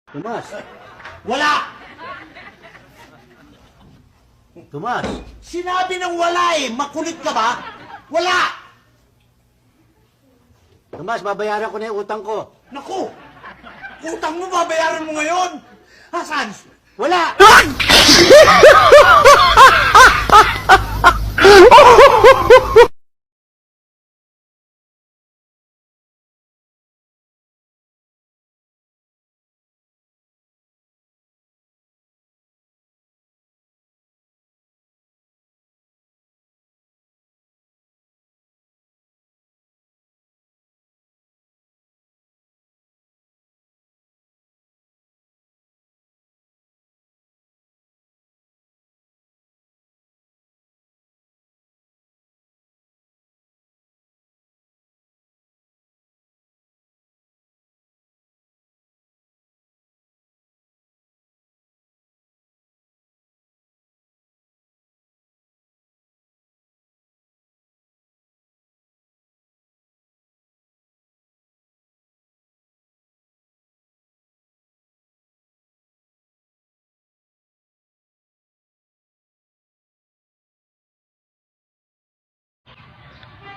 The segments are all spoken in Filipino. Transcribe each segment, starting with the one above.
Tomas! Wala! Tomas! Sinabi ng wala eh! Makulit ka ba? Wala! Tomas, babayaran ko na yung utang ko. Naku! Utang mo babayaran mo ngayon! Hasan! Wala!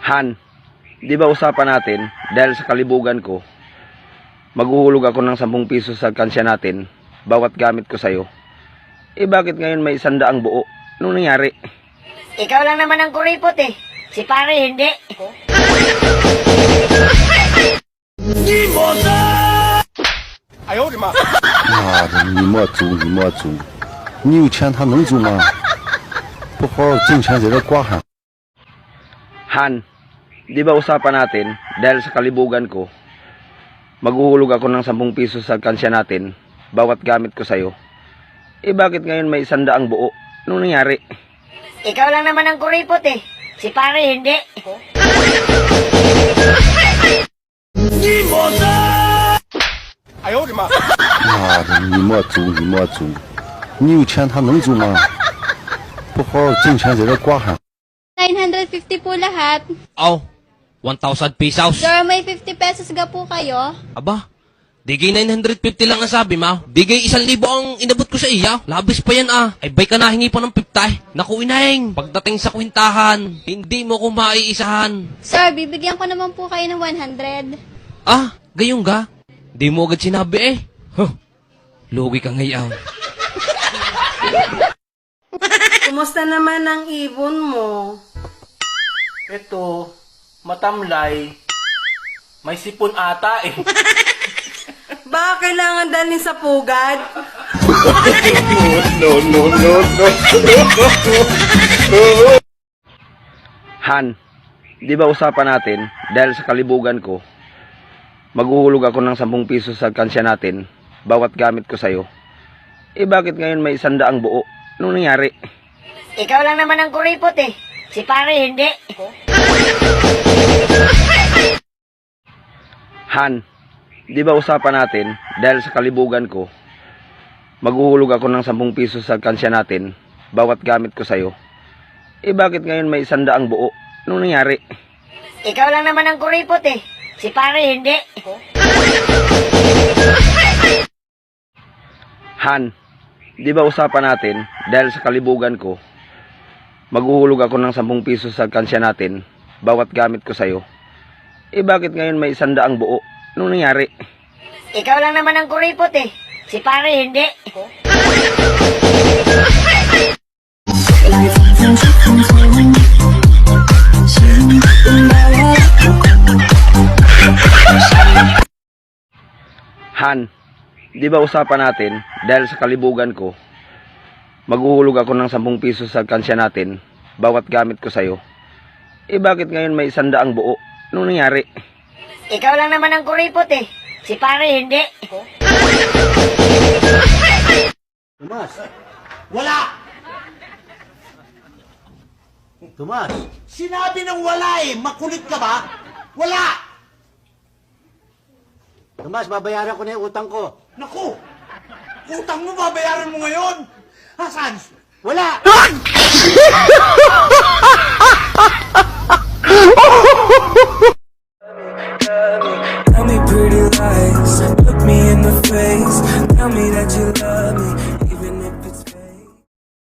Han, di ba usapan natin, dahil sa kalibugan ko, maghuhulog ako ng 10 piso sa kansya natin, bawat gamit ko sa'yo. Eh bakit ngayon may 100 buo? Anong nangyari? Ikaw lang naman ang kuripot eh. Si pare hindi. 妈的，你莫租，你莫租，你有钱他能租吗？不好好挣钱在这挂上。 Han, di ba usapan natin, dahil sa kalibugan ko, maghuhulog ako ng 10 piso sa kansya natin, bawat gamit ko sa'yo. Eh bakit ngayon may 100 buo? Anong nangyari? Ikaw lang naman ang kuripot eh. Si pare hindi. 妈的，你莫租，你莫租，你有钱他能租吗？不好好挣钱在这挂上。 950 po lahat. Oh, 1,000 pesos. Sir, may 50 pesos ga po kayo. Aba, digay 950 lang ang sabi mo. Digay 1,000 ang inabot ko sa iya. Labis pa yan ah. Ay bay ka na hingi pa ng 50. Naku inahing, pagdating sa kwintahan, hindi mo ko maiisahan. Sir, bibigyan ko naman po kayo ng 100. Ah, gayong ga? Di mo agad sinabi eh. Huh, lugi ka ngayon. Kumusta naman ang ibon mo? Ito, matamlay. May sipon ata eh. Baka kailangan dalhin sa pugad? Han, di ba usapan natin, dahil sa kalibugan ko, maghuhulog ako ng 10 piso sa kansya natin, bawat gamit ko sa'yo. Eh bakit ngayon may 100 buo? Anong nangyari? Ikaw lang naman ang kuripot eh. Si pare hindi. Han, di ba usapan natin, dahil sa kalibugan ko, maghuhulog ako ng 10 piso sa kansya natin, bawat gamit ko sa'yo. Eh bakit ngayon may 100 buo? Anong nangyari? Ikaw lang naman ang kuripot eh. Si pare hindi. Han, di ba usapan natin, dahil sa kalibugan ko, maghuhulog ako ng 10 piso sa kansya natin, bawat gamit ko sa'yo. Eh bakit ngayon may 100 buo? Anong nangyari? Ikaw lang naman ang kuripot eh. Si pare hindi. Han, di ba usapan natin, dahil sa kalibugan ko, maghuhulog ako ng 10 piso sa kansya natin, bawat gamit ko sa'yo. Eh bakit ngayon may 100 buo? Anong nangyari? Ikaw lang naman ang kuripot eh. Si pare hindi. Tomas! Wala! Tomas! Sinabi ng wala eh! Makulit ka ba? Wala! Tomas, babayaran ko na yung utang ko. Naku! Utang mo babayaran mo ngayon! Hasan! Wala! Tell me pretty lies. Look me in the face, tell me that you love me.